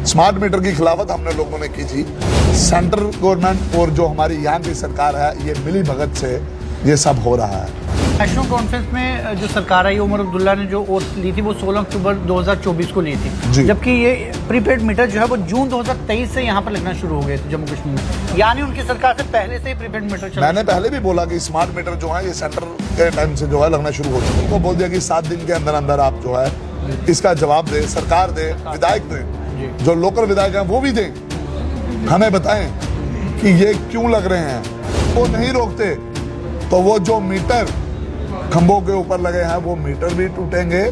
Smart meter की खिलाफत हमने लोगों ने की थी। सेंट्रल गवर्नमेंट और जो हमारी यहाँ की सरकार है, ये मिली भगत से ये सब हो रहा है। नेशनल कॉन्फ्रेंस में जो सरकार आई, उमर अब्दुल्ला ने जो ओथ ली थी वो 16 अक्टूबर 2024 को ली थी, जबकि ये प्रीपेड मीटर जो है वो जून 2023 से यहाँ पर लगना शुरू हो गए थे जम्मू कश्मीर में। यानी उनकी सरकार से पहले से ही प्रीपेड मीटर चल। मैंने पहले भी बोला कि स्मार्ट मीटर जो है ये सेंटर के टाइम से जो है लगना शुरू हो चुका है। उनको बोल दिया कि 7 दिन के अंदर अंदर आप जो है इसका जवाब दे, सरकार दे, विधायक दे, जो लोकल विधायक हैं वो भी दें, हमें बताएं कि ये क्यों लग रहे हैं। वो नहीं रोकते तो वो जो मीटर खंभों के ऊपर लगे हैं वो मीटर भी टूटेंगे,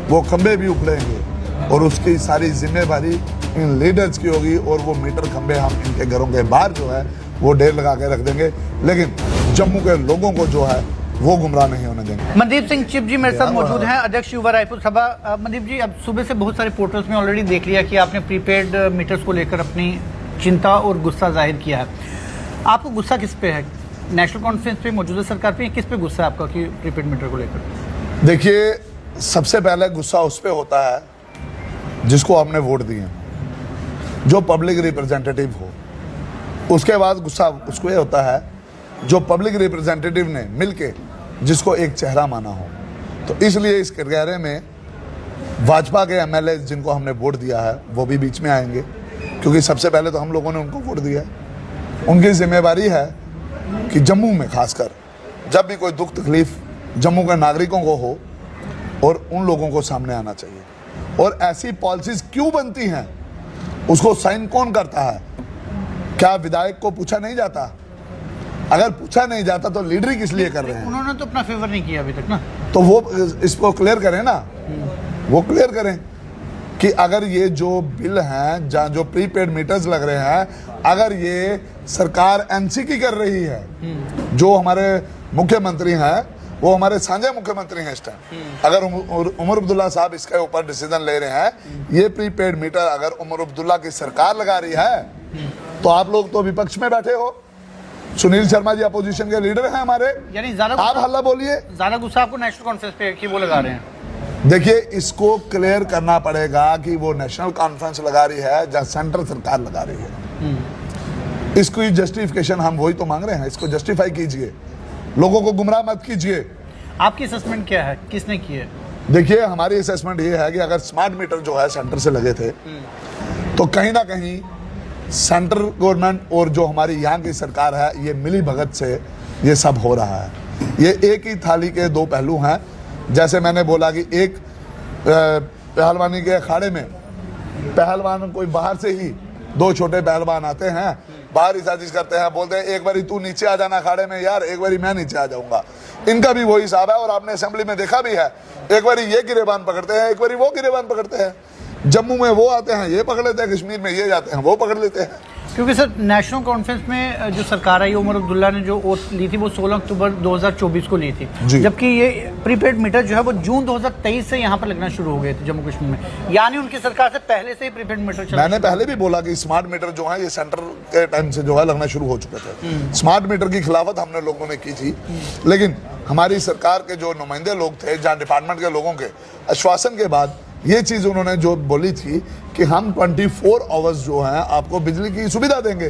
वो खंभे भी उखड़ेंगे और उसकी सारी जिम्मेदारी इन लीडर्स की होगी और वो मीटर खंभे हम इनके घरों के बाहर जो है वो ढेर लगा के रख देंगे, लेकिन जम्मू के लोगों को जो है वो गुमराह नहीं होने देंगे। मनदीप सिंह चिप जी मेरे साथ मौजूद हैं, अध्यक्ष युवा रायपुर सभा। मनदीप जी, अब सुबह से बहुत सारे पोर्टल्स में ऑलरेडी देख लिया कि आपने प्रीपेड मीटर्स को लेकर अपनी चिंता और गुस्सा जाहिर किया है। आपको गुस्सा किस पे है? नेशनल कॉन्फ्रेंस पे, मौजूदा सरकार पे, किस पे गुस्सा है आपका कि प्रीपेड मीटर को लेकर? देखिए, सबसे पहले गुस्सा उस पे होता है जिसको हमने वोट दिए, जो पब्लिक रिप्रेजेंटेटिव हो। उसके बाद गुस्सा उसको ये होता है जो पब्लिक रिप्रेजेंटेटिव ने मिलके जिसको एक चेहरा माना हो। तो इसलिए इस कैटेगरी में भाजपा के एमएलए जिनको हमने वोट दिया है वो भी बीच में आएंगे, क्योंकि सबसे पहले तो हम लोगों ने उनको वोट दिया है। उनकी जिम्मेवारी है कि जम्मू में खासकर जब भी कोई दुख तकलीफ जम्मू के नागरिकों को हो और उन लोगों को सामने आना चाहिए। और ऐसी पॉलिसीज क्यों बनती हैं, उसको साइन कौन करता है? क्या विधायक को पूछा नहीं जाता? अगर पूछा नहीं जाता तो लीडरी किस लिए कर रहे हैं? उन्होंने तो अपना फेवर नहीं किया अभी तक ना। तो वो इसको क्लियर करें ना, वो क्लियर करें कि अगर ये जो बिल हैं जहाँ जो प्रीपेड मीटर्स लग रहे हैं, अगर ये सरकार एनसी की कर रही है, जो हमारे मुख्यमंत्री हैं वो हमारे साझे मुख्यमंत्री हैं इस टाइम, अगर उमर अब्दुल्ला साहब इसके ऊपर डिसीजन ले रहे हैं, ये प्रीपेड मीटर अगर उमर अब्दुल्ला की सरकार लगा रही है तो आप लोग तो विपक्ष में बैठे हो। सुनील शर्मा जी अपोजिशन के लीडर हैं हमारे, यानी ज्यादा आप हल्ला बोलिए। ज्यादा गुस्सा आपको नेशनल कॉन्फ्रेंस पे कि वो लगा रहे हैं? देखिए, इसको क्लियर करना पड़ेगा कि वो नेशनल कॉन्फ्रेंस लगा रही है जहाँ सेंट्रल सरकार लगा रही है। इसको जस्टिफिकेशन हम वही तो मांग रहे हैं, इसको जस्टिफाई कीजिए, लोगों को गुमराह मत कीजिए। आपकी असेसमेंट क्या है, किसने की है? देखिए, हमारी असेसमेंट ये है कि अगर स्मार्ट मीटर जो है सेंटर से लगे थे तो कहीं ना कहीं सेंट्रल गवर्नमेंट और जो हमारी यहाँ की सरकार है, ये मिली भगत से ये सब हो रहा है। ये एक ही थाली के दो पहलू हैं। जैसे मैंने बोला कि एक पहलवानी के अखाड़े में पहलवान कोई बाहर से ही दो छोटे पहलवान आते हैं, बाहर ही साजिश करते हैं, बोलते हैं एक बारी तू नीचे आ जाना अखाड़े में यार, एक बारी मैं नीचे आ जाऊंगा। इनका भी वही हिसाब है और आपने असेंबली में देखा भी है, एक बारी ये गिरेबान पकड़ते हैं, एक बारी वो गिरेबान पकड़ते हैं। जम्मू में वो आते हैं ये पकड़ लेते हैं, कश्मीर में ये जाते हैं वो पकड़ लेते हैं। क्योंकि सर, नेशनल कॉन्फ्रेंस में जो सरकार आई, उमर अब्दुल्ला ने जो ओथ ली थी वो 16 अक्टूबर 2024 को ली थी, जबकि ये प्रीपेड मीटर जो है वो जून 2023 से यहाँ पर लगना शुरू हो गए थे जम्मू कश्मीर में। यानी उनकी सरकार से पहले से ही प्रीपेड मीटर चल। मैंने पहले भी बोला कि स्मार्ट मीटर जो है ये सेंटर के टाइम से जो है लगना शुरू हो चुके थे। स्मार्ट मीटर की खिलाफत हमने लोगों ने की थी, लेकिन हमारी सरकार के जो नुमाइंदे लोग थे, जहाँ डिपार्टमेंट के लोगों के आश्वासन के बाद ये चीज़ उन्होंने जो बोली थी कि हम 24 आवर्स जो हैं आपको बिजली की सुविधा देंगे,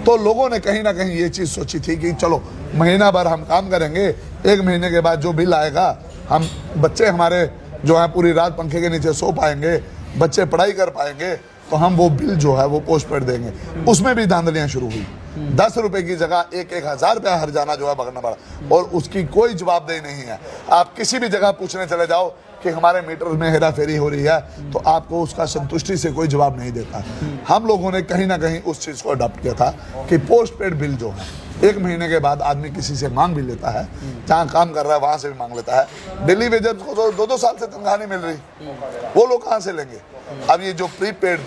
तो लोगों ने कहीं ना कहीं ये चीज़ सोची थी कि चलो महीना भर हम काम करेंगे, एक महीने के बाद जो बिल आएगा हम बच्चे हमारे जो है पूरी रात पंखे के नीचे सो पाएंगे, बच्चे पढ़ाई कर पाएंगे, तो हम वो बिल जो है वो पोस्ट पेड देंगे। उसमें भी धांधलियाँ शुरू हुई। 10 रुपए की जगह 1,000 रुपया हर जाना जो है भरना पड़ा और उसकी कोई जवाबदेही नहीं है। आप किसी भी जगह पूछने चले जाओ कि हमारे मीटर में हेरा फेरी हो रही है तो आपको उसका संतुष्टि से कोई जवाब नहीं देता। हम लोगों ने कहीं ना कहीं उस चीज़ को अडॉप्ट किया था कि पोस्ट पेड बिल जो है 1 महीने के बाद आदमी किसी से मांग भी लेता है, जहाँ काम कर रहा है वहाँ से भी मांग लेता है। दिल्ली वेजर्स को तो 2-2 साल से तनख्वाह नहीं मिल रही, वो लोग कहाँ से लेंगे? अब ये जो प्रीपेड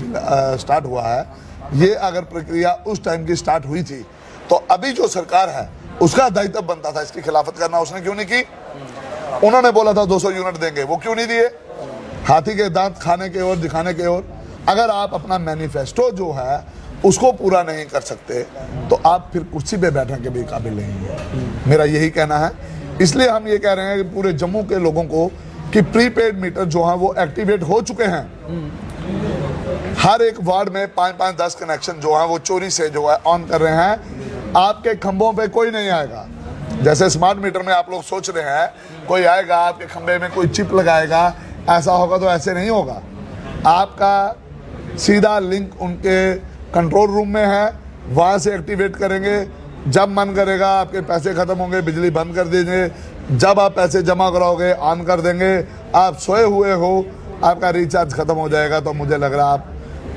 स्टार्ट हुआ है, ये अगर प्रक्रिया उस टाइम की स्टार्ट हुई थी तो अभी जो सरकार है उसका दायित्व बनता था इसकी खिलाफत करना। उसने क्यों नहीं की? उन्होंने बोला था 200 यूनिट देंगे, वो क्यों नहीं दिए? हाथी के दांत खाने के ओर, दिखाने के ओर। अगर आप अपना मैनिफेस्टो जो है उसको पूरा नहीं कर सकते तो आप फिर कुर्सी पे बैठने के भी काबिल नहीं है, मेरा यही कहना है। इसलिए हम ये कह रहे हैं कि पूरे जम्मू के लोगों को कि प्रीपेड मीटर जो है वो एक्टिवेट हो चुके हैं। हर एक वार्ड में 5-5-10 कनेक्शन जो है वो चोरी से जो है ऑन कर रहे हैं। आपके खंभों पे कोई नहीं आएगा। जैसे स्मार्ट मीटर में आप लोग सोच रहे हैं कोई आएगा आपके खंभे में कोई चिप लगाएगा, ऐसा होगा तो ऐसे नहीं होगा। आपका सीधा लिंक उनके कंट्रोल रूम में है, वहाँ से एक्टिवेट करेंगे। जब मन करेगा आपके पैसे खत्म होंगे बिजली बंद कर दीजिए, जब आप पैसे जमा कराओगे ऑन कर देंगे। आप सोए हुए हो, आपका रिचार्ज खत्म हो जाएगा तो मुझे लग रहा है आप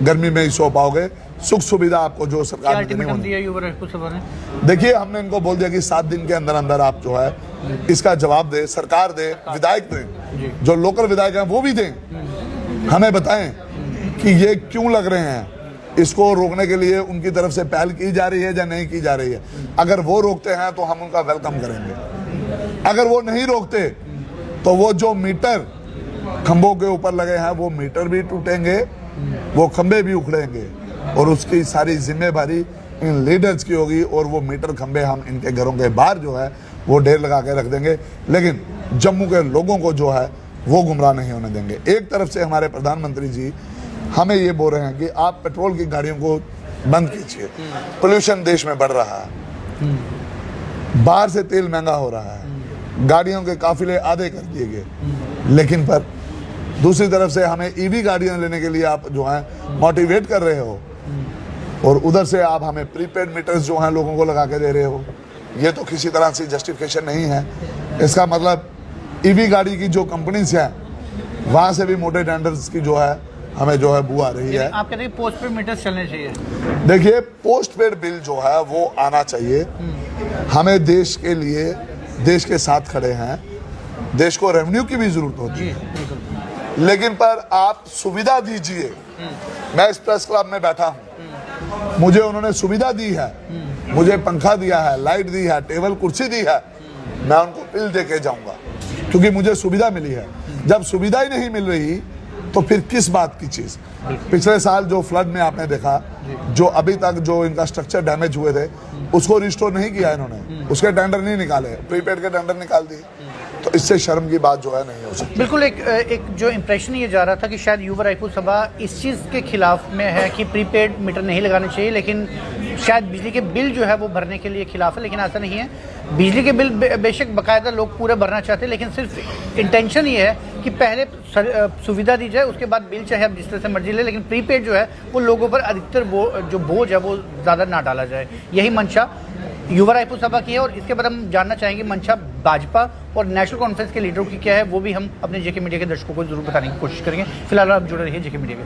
गर्मी में ही सो पाओगे। सुख सुविधा आपको जो सरकार क्या ने देनी अल्टीमेटम होनी। दिया युवा राजपूत सभा ने? देखिए हमने इनको बोल दिया कि 7 दिन के अंदर अंदर आप जो है इसका जवाब दे, सरकार दे, विधायक दें, जो लोकल विधायक हैं वो भी दें, हमें बताएं कि ये क्यों लग रहे हैं। इसको रोकने के लिए उनकी तरफ से पहल की जा रही है या नहीं की जा रही है। अगर वो रोकते हैं तो हम उनका वेलकम करेंगे। अगर वो नहीं रोकते तो वो जो मीटर खंभों के ऊपर लगे हैं वो मीटर भी टूटेंगे, वो खंभे भी उखड़ेंगे और उसकी सारी जिम्मेदारी इन लीडर्स की होगी। और वो मीटर खंभे हम इनके घरों के बाहर जो है वो ढेर लगा के रख देंगे, लेकिन जम्मू के लोगों को जो है वो गुमराह नहीं होने देंगे। एक तरफ से हमारे प्रधानमंत्री जी हमें ये बोल रहे हैं कि आप पेट्रोल की गाड़ियों को बंद कीजिए, पोल्यूशन देश में बढ़ रहा है, बाहर से तेल महंगा हो रहा है, गाड़ियों के काफिले आधे कर दिए गए। लेकिन पर दूसरी तरफ से हमें ईवी गाड़ियां लेने के लिए आप जो है मोटिवेट कर रहे हो और उधर से आप हमें प्रीपेड मीटर्स जो हैं लोगों को लगा के दे रहे हो। ये तो किसी तरह से जस्टिफिकेशन नहीं है। इसका मतलब ईवी गाड़ी की जो कंपनीज हैं वहाँ से भी मोटे टेंडर्स की जो है हमें जो है बू आ रही है। आप कहते हैं पोस्ट पेड मीटर्स चलने चाहिए? देखिए पोस्ट पेड बिल जो है वो आना चाहिए। हमें देश के लिए, देश के साथ खड़े हैं, देश को रेवेन्यू की भी जरूरत होती है, लेकिन पर आप सुविधा दीजिए। मैं इस प्रेस क्लब में बैठा हूँ, मुझे उन्होंने सुविधा दी है, मुझे पंखा दिया है, लाइट दी है, टेबल कुर्सी दी है, मैं उनको बिल दे के जाऊंगा क्योंकि मुझे सुविधा मिली है। जब सुविधा ही नहीं मिल रही तो फिर किस बात की चीज। पिछले साल जो फ्लड में आपने देखा, जो अभी तक जो इनका स्ट्रक्चर डैमेज हुए थे उसको रिस्टोर नहीं किया इन्होंने, उसके टेंडर नहीं निकाले, प्रीपेड के टेंडर निकाल दिए। तो इससे शर्म की बात जो है नहीं हो सकती। बिल्कुल एक जो इम्प्रेशन ये जा रहा था कि शायद युवा राजपूत सभा इस चीज़ के खिलाफ में है कि प्रीपेड मीटर नहीं लगाने चाहिए, लेकिन शायद बिजली के बिल जो है वो भरने के लिए खिलाफ है। लेकिन ऐसा नहीं है, बिजली के बिल बेशक बाकायदा लोग पूरे भरना चाहते हैं, लेकिन सिर्फ इंटेंशन ये है कि पहले सुविधा दी जाए, उसके बाद बिल चाहे आप जिस तरह से मर्जी ले, लेकिन प्रीपेड जो है वो लोगों पर अधिकतर जो बोझ है वो ज़्यादा ना डाला जाए। यही मंशा युवा राजपूत सभा की है। और इसके बाद हम जानना चाहेंगे मंशा भाजपा और नेशनल कॉन्फ्रेंस के लीडरों की क्या है, वो भी हम अपने जेके मीडिया के दर्शकों को जरूर बताने की कोशिश करेंगे। फिलहाल आप जुड़े रहिए जेके मीडिया के साथ।